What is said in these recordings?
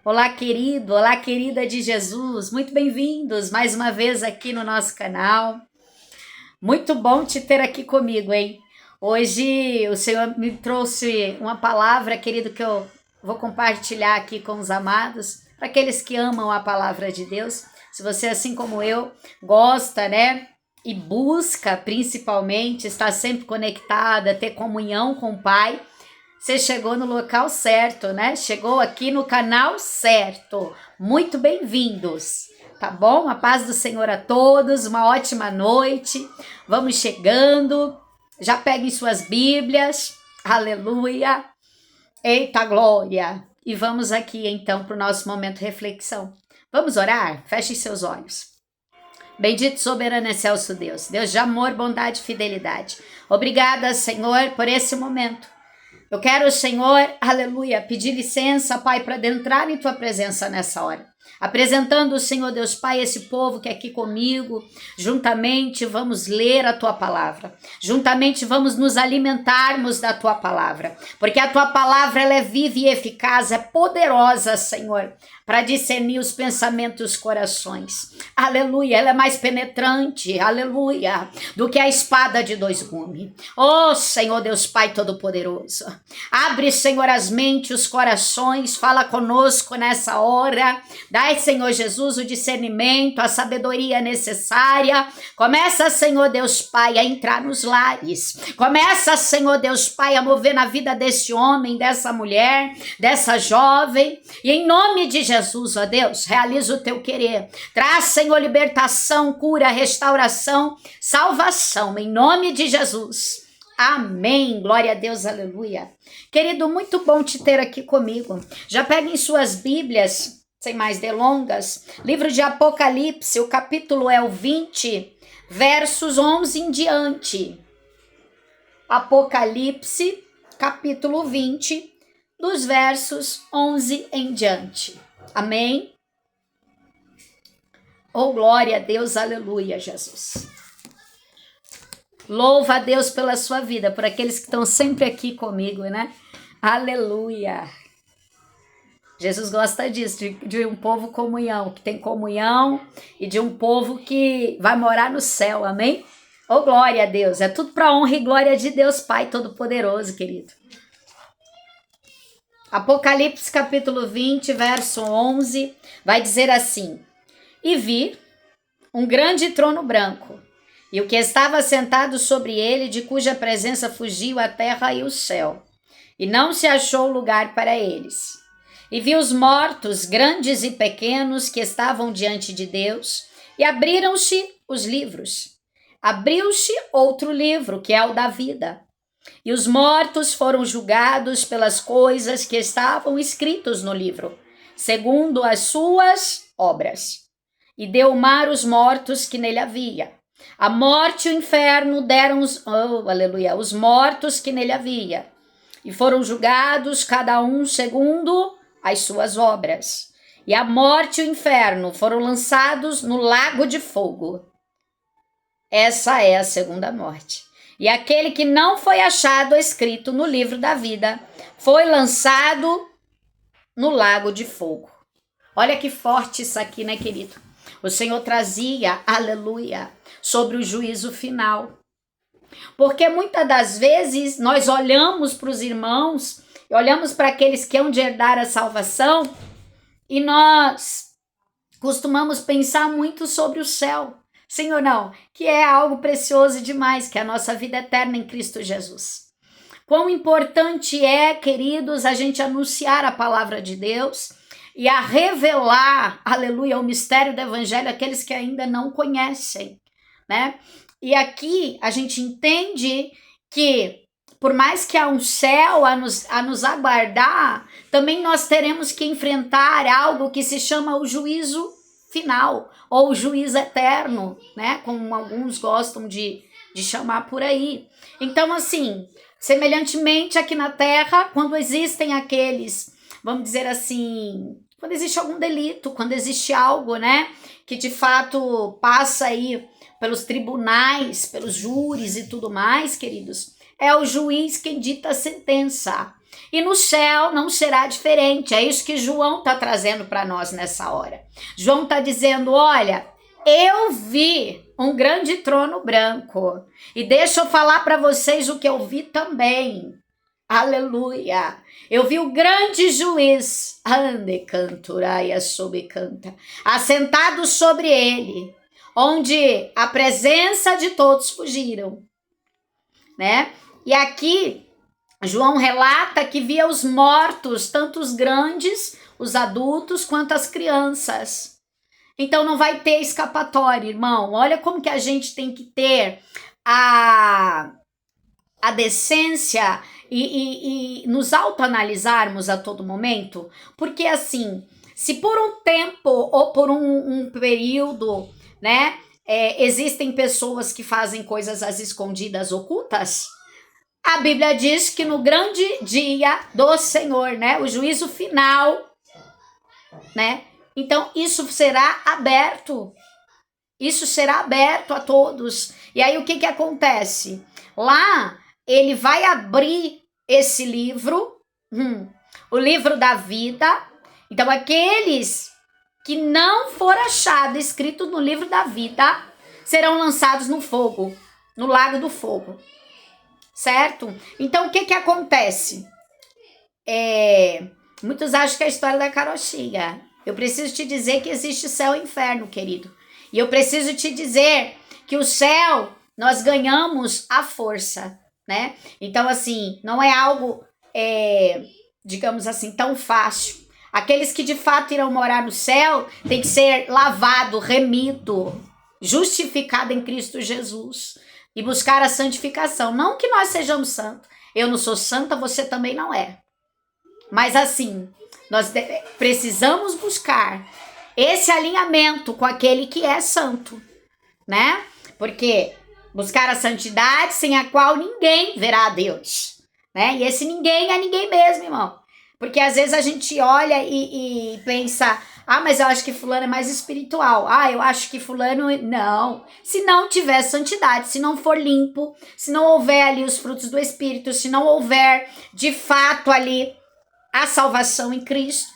Olá, querido, olá, querida de Jesus, muito bem-vindos mais uma vez aqui no nosso canal. Muito bom te ter aqui comigo, hein? Hoje o Senhor me trouxe uma palavra, querido, que eu vou compartilhar aqui com os amados, para aqueles que amam a palavra de Deus. Se você, assim como eu, gosta, né? E busca principalmente estar sempre conectada, ter comunhão com o Pai. Você chegou no local certo, né? Chegou aqui no canal certo. Muito bem-vindos, tá bom? A paz do Senhor a todos, uma ótima noite. Vamos chegando. Já peguem suas Bíblias. Aleluia. Eita glória. E vamos aqui então para o nosso momento de reflexão. Vamos orar? Fechem seus olhos. Bendito, soberano, excelso Deus. Deus de amor, bondade e fidelidade. Obrigada, Senhor, por esse momento. Eu quero, Senhor, aleluia, pedir licença, Pai, para adentrar em Tua presença nessa hora. Apresentando, Senhor Deus Pai, esse povo que é aqui comigo, juntamente vamos ler a Tua palavra. Juntamente vamos nos alimentarmos da Tua palavra. Porque a Tua palavra, ela é viva e eficaz, é poderosa, Senhor, para discernir os pensamentos e os corações. Aleluia, ela é mais penetrante, aleluia, do que a espada de dois gumes. Oh, Senhor Deus Pai Todo-Poderoso. Abre, Senhor, as mentes, os corações, fala conosco nessa hora. Dai, Senhor Jesus, o discernimento, a sabedoria necessária. Começa, Senhor Deus Pai, a entrar nos lares. Começa, Senhor Deus Pai, a mover na vida desse homem, dessa mulher, dessa jovem. E em nome de Jesus, ó Deus, realiza o teu querer. Traz, Senhor, libertação, cura, restauração, salvação, em nome de Jesus. Amém, glória a Deus, aleluia. Querido, muito bom te ter aqui comigo. Já peguem suas Bíblias, sem mais delongas, livro de Apocalipse, o capítulo é o 20, versos 11 em diante. Apocalipse, capítulo 20, dos versos 11 em diante. Amém? Oh, glória a Deus, aleluia, Jesus. Louva a Deus pela sua vida, por aqueles que estão sempre aqui comigo, né? Aleluia. Jesus gosta disso, de um povo comunhão, que tem comunhão, e de um povo que vai morar no céu, amém? Oh, glória a Deus, é tudo para honra e glória de Deus Pai Todo-Poderoso, querido. Apocalipse capítulo 20, verso 11, vai dizer assim: E vi um grande trono branco, e o que estava sentado sobre ele, de cuja presença fugiu a terra e o céu, e não se achou lugar para eles. E vi os mortos, grandes e pequenos, que estavam diante de Deus, e abriram-se os livros. Abriu-se outro livro, que é o da vida. E os mortos foram julgados pelas coisas que estavam escritas no livro, segundo as suas obras. E deu o mar os mortos que nele havia. A morte e o inferno deram os mortos que nele havia. E foram julgados cada um segundo as suas obras. E a morte e o inferno foram lançados no lago de fogo. Essa é a segunda morte. E aquele que não foi achado escrito no livro da vida foi lançado no lago de fogo. Olha que forte isso aqui, né, querido? O Senhor trazia, aleluia, sobre o juízo final. Porque muitas das vezes nós olhamos para os irmãos, olhamos para aqueles que hão de herdar a salvação, e nós costumamos pensar muito sobre o céu. Sim ou não? Que é algo precioso demais, que é a nossa vida eterna em Cristo Jesus. Quão importante é, queridos, a gente anunciar a palavra de Deus e a revelar, aleluia, o mistério do evangelho àqueles que ainda não conhecem, né? E aqui a gente entende que, por mais que há um céu a nos aguardar, também nós teremos que enfrentar algo que se chama o juízo final, ou o juízo eterno, né? Como alguns gostam de chamar por aí. Então, assim, semelhantemente aqui na Terra, quando existem aqueles, vamos dizer assim, quando existe algum delito, quando existe algo, né, que de fato passa aí pelos tribunais, pelos júris e tudo mais, queridos, é o juiz quem dita a sentença. E no céu não será diferente. É isso que João está trazendo para nós nessa hora. João está dizendo, olha, eu vi um grande trono branco. E deixa eu falar para vocês o que eu vi também. Aleluia! Eu vi o grande juiz, ande canturaia sob canta, assentado sobre ele, onde a presença de todos fugiram, né? E aqui João relata que via os mortos, tanto os grandes, os adultos, quanto as crianças. Então não vai ter escapatória, irmão. Olha como que a gente tem que ter a decência e nos autoanalisarmos a todo momento, porque assim, se por um tempo ou por um período, né, existem pessoas que fazem coisas às escondidas, ocultas, a Bíblia diz que no grande dia do Senhor, né, o juízo final, né, então isso será aberto. Isso será aberto a todos. E aí o que acontece? Lá ele vai abrir esse livro, o livro da vida. Então aqueles que não for achado escrito no livro da vida serão lançados no fogo, no lago do fogo. Certo? Então o que acontece? Muitos acham que é a história da carochinha. Eu preciso te dizer que existe céu e inferno, querido. E eu preciso te dizer que o céu, nós ganhamos a força, né? Então, assim, não é algo, digamos assim, tão fácil. Aqueles que de fato irão morar no céu tem que ser lavado, remido, justificado em Cristo Jesus e buscar a santificação. Não que nós sejamos santos. Eu não sou santa, você também não é. Mas assim, nós precisamos buscar esse alinhamento com aquele que é santo, né? Porque buscar a santidade sem a qual ninguém verá a Deus, né? E esse ninguém é ninguém mesmo, irmão. Porque às vezes a gente olha e pensa, mas eu acho que fulano é mais espiritual. Eu acho que fulano... Não. Se não tiver santidade, se não for limpo, se não houver ali os frutos do Espírito, se não houver de fato ali a salvação em Cristo,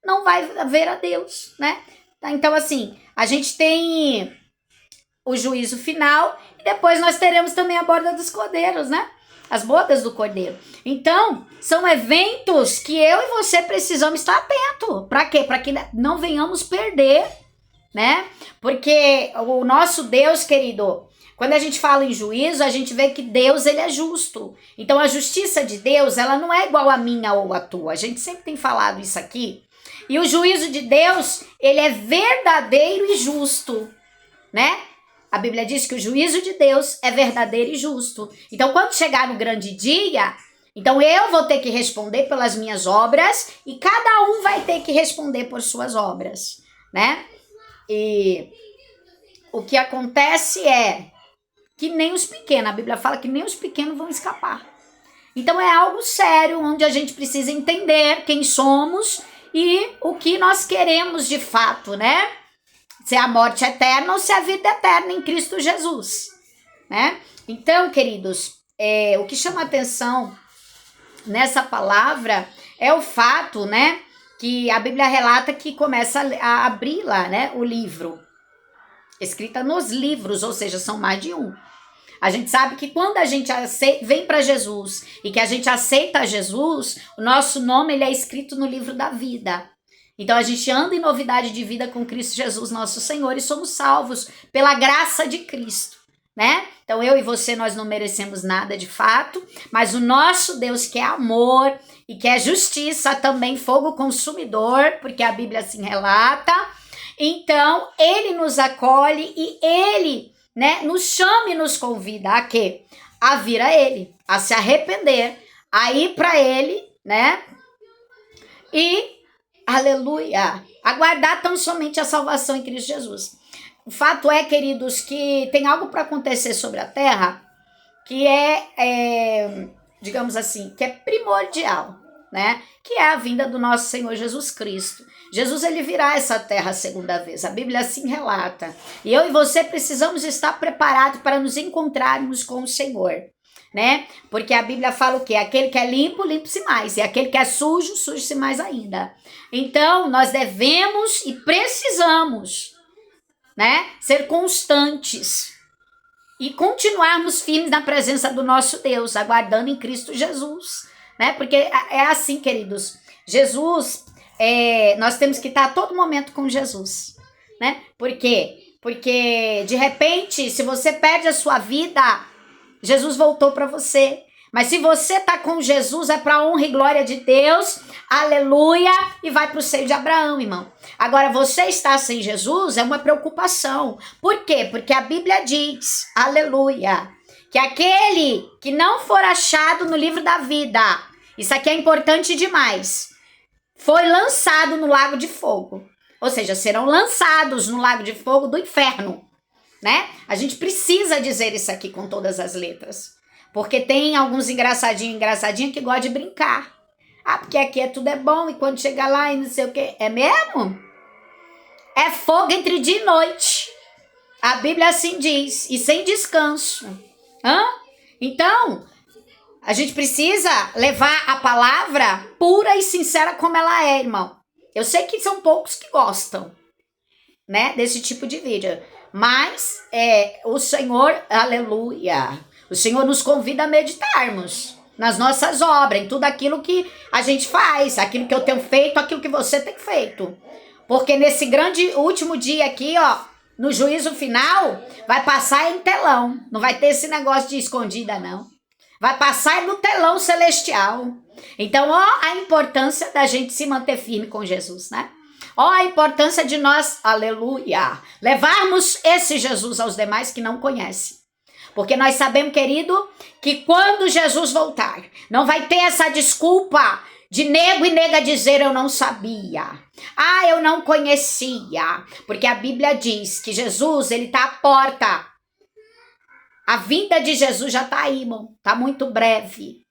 não vai ver a Deus, né? Então, assim, a gente tem o juízo final e depois nós teremos também a borda dos cordeiros, né? As bodas do cordeiro. Então, são eventos que eu e você precisamos estar atento. Para quê? Para que não venhamos perder, né? Porque o nosso Deus, querido, quando a gente fala em juízo, a gente vê que Deus, ele é justo. Então, a justiça de Deus, ela não é igual a minha ou a tua. A gente sempre tem falado isso aqui. E o juízo de Deus, ele é verdadeiro e justo, né? A Bíblia diz que o juízo de Deus é verdadeiro e justo. Então, quando chegar no grande dia, então eu vou ter que responder pelas minhas obras e cada um vai ter que responder por suas obras, né? E o que acontece é que nem os pequenos, a Bíblia fala que nem os pequenos vão escapar. Então, é algo sério, onde a gente precisa entender quem somos e o que nós queremos de fato, né? Se é a morte eterna ou se é a vida eterna em Cristo Jesus, né? Então, queridos, o que chama atenção nessa palavra é o fato, né? Que a Bíblia relata que começa a abrir lá, né? O livro, escrita nos livros, ou seja, são mais de um. A gente sabe que quando a gente vem para Jesus e que a gente aceita Jesus, o nosso nome ele é escrito no livro da vida. Então a gente anda em novidade de vida com Cristo Jesus, nosso Senhor, e somos salvos pela graça de Cristo, né? Então eu e você, nós não merecemos nada de fato, mas o nosso Deus que é amor e que é justiça, também fogo consumidor, porque a Bíblia assim relata, então ele nos acolhe e ele, né, nos chama e nos convida a quê? A vir a ele, a se arrepender, a ir para ele, né? E aleluia, aguardar tão somente a salvação em Cristo Jesus. O fato é, queridos, que tem algo para acontecer sobre a terra que digamos assim, que é primordial, né? Que é a vinda do nosso Senhor Jesus Cristo. Jesus, ele virá a essa terra a segunda vez. A Bíblia assim relata. E eu e você precisamos estar preparados para nos encontrarmos com o Senhor, né? Porque a Bíblia fala o quê? Aquele que é limpo, limpe-se mais. E aquele que é sujo, suje-se mais ainda. Então, nós devemos e precisamos, né, ser constantes e continuarmos firmes na presença do nosso Deus, aguardando em Cristo Jesus, né? Porque é assim, queridos. Jesus, nós temos que estar a todo momento com Jesus, né? Por quê? Porque, de repente, se você perde a sua vida, Jesus voltou para você. Mas se você tá com Jesus, é para honra e glória de Deus, aleluia, e vai para o seio de Abraão, irmão. Agora, você estar sem Jesus é uma preocupação. Por quê? Porque a Bíblia diz, aleluia, que aquele que não for achado no livro da vida, isso aqui é importante demais, foi lançado no lago de fogo. Ou seja, serão lançados no lago de fogo do inferno, né? A gente precisa dizer isso aqui com todas as letras. Porque tem alguns engraçadinho que gostam de brincar. Ah, porque aqui tudo é bom e quando chega lá e não sei o quê. É mesmo? É fogo entre dia e noite. A Bíblia assim diz. E sem descanso. Então, a gente precisa levar a palavra pura e sincera como ela é, irmão. Eu sei que são poucos que gostam, né, desse tipo de vídeo. Mas o Senhor, aleluia, o Senhor nos convida a meditarmos nas nossas obras, em tudo aquilo que a gente faz, aquilo que eu tenho feito, aquilo que você tem feito. Porque nesse grande último dia aqui, ó, no juízo final, vai passar em telão. Não vai ter esse negócio de escondida, não. Vai passar no telão celestial. Então, ó, a importância da gente se manter firme com Jesus, né? Ó, a importância de nós, aleluia, levarmos esse Jesus aos demais que não conhecem. Porque nós sabemos, querido, que quando Jesus voltar, não vai ter essa desculpa de nego e nega dizer eu não sabia. Ah, eu não conhecia. Porque a Bíblia diz que Jesus, ele tá à porta. A vinda de Jesus já tá aí, irmão. Tá muito breve,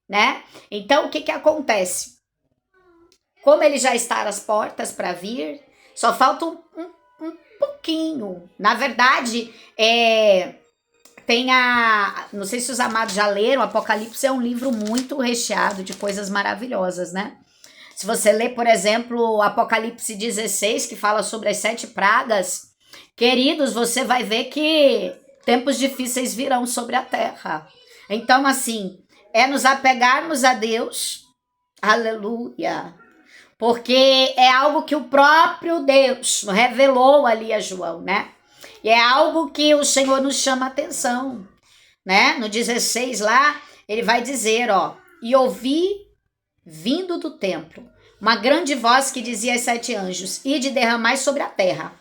né? Então, o que acontece? Como ele já está às portas para vir, só falta um pouquinho. Na verdade, não sei se os amados já leram, Apocalipse é um livro muito recheado de coisas maravilhosas, né? Se você ler, por exemplo, Apocalipse 16, que fala sobre as 7 pragas, queridos, você vai ver que tempos difíceis virão sobre a terra. Então, assim, é nos apegarmos a Deus, aleluia, porque é algo que o próprio Deus revelou ali a João, né? E é algo que o Senhor nos chama a atenção, né? No 16 lá, ele vai dizer, ó, e ouvi vindo do templo uma grande voz que dizia aos 7 anjos, ide derramai sobre a terra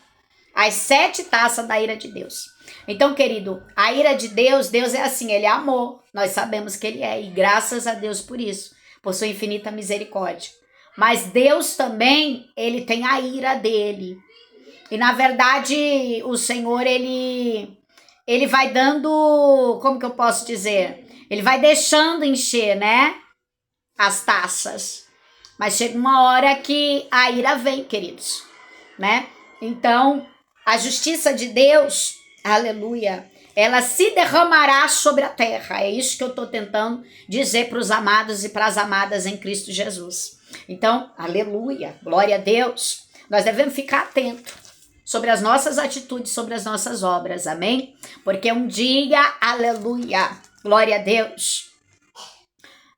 as 7 taças da ira de Deus. Então, querido, a ira de Deus, Deus é assim, ele é amor, nós sabemos que ele é, e graças a Deus por isso, por sua infinita misericórdia. Mas Deus também, ele tem a ira dele. E na verdade, o Senhor, ele vai dando, como que eu posso dizer? Ele vai deixando encher, né? As taças. Mas chega uma hora que a ira vem, queridos, né? Então, a justiça de Deus, aleluia, ela se derramará sobre a terra. É isso que eu estou tentando dizer para os amados e para as amadas em Cristo Jesus. Então, aleluia, glória a Deus. Nós devemos ficar atentos sobre as nossas atitudes, sobre as nossas obras, amém? Porque um dia, aleluia, glória a Deus.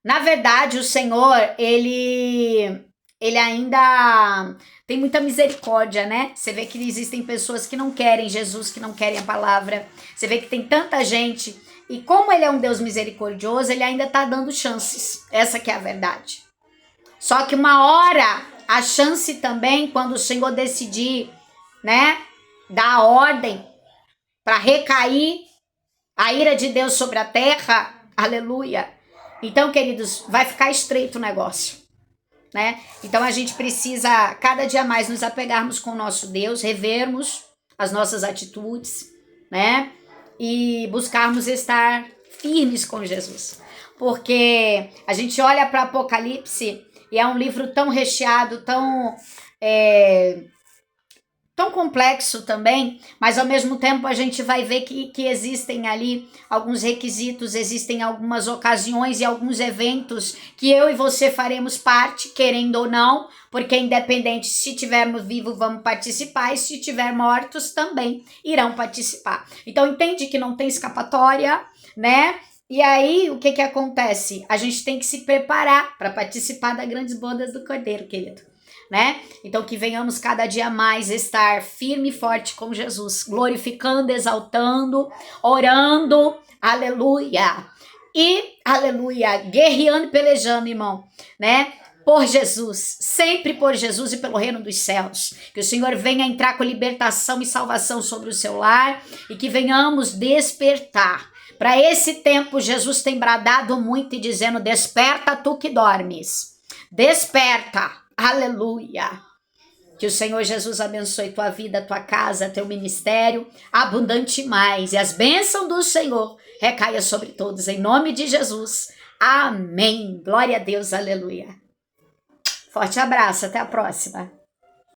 Na verdade, o Senhor, ele ainda tem muita misericórdia, né? Você vê que existem pessoas que não querem Jesus, que não querem a palavra. Você vê que tem tanta gente. E como ele é um Deus misericordioso, ele ainda tá dando chances. Essa que é a verdade. Só que uma hora, a chance também, quando o Senhor decidir, né, dar a ordem para recair a ira de Deus sobre a terra, aleluia. Então, queridos, vai ficar estreito o negócio, né? Então, a gente precisa cada dia mais nos apegarmos com o nosso Deus, revermos as nossas atitudes, né? E buscarmos estar firmes com Jesus. Porque a gente olha para Apocalipse e é um livro tão recheado, tão tão complexo também, mas ao mesmo tempo a gente vai ver que existem ali alguns requisitos, existem algumas ocasiões e alguns eventos que eu e você faremos parte, querendo ou não, porque independente se tivermos vivos vamos participar e se tiver mortos também irão participar. Então entende que não tem escapatória, né? E aí o que acontece? A gente tem que se preparar para participar das grandes bodas do Cordeiro, querido. Né? Então que venhamos cada dia mais estar firme e forte com Jesus, glorificando, exaltando, orando, aleluia, e aleluia, guerreando e pelejando, irmão, né? Por Jesus, sempre por Jesus e pelo reino dos céus, que o Senhor venha entrar com libertação e salvação sobre o seu lar e que venhamos despertar. Para esse tempo, Jesus tem bradado muito e dizendo: desperta tu que dormes, desperta. Aleluia! Que o Senhor Jesus abençoe tua vida, tua casa, teu ministério, abundante mais. E as bênçãos do Senhor recaia sobre todos, em nome de Jesus. Amém. Glória a Deus, aleluia. Forte abraço, até a próxima.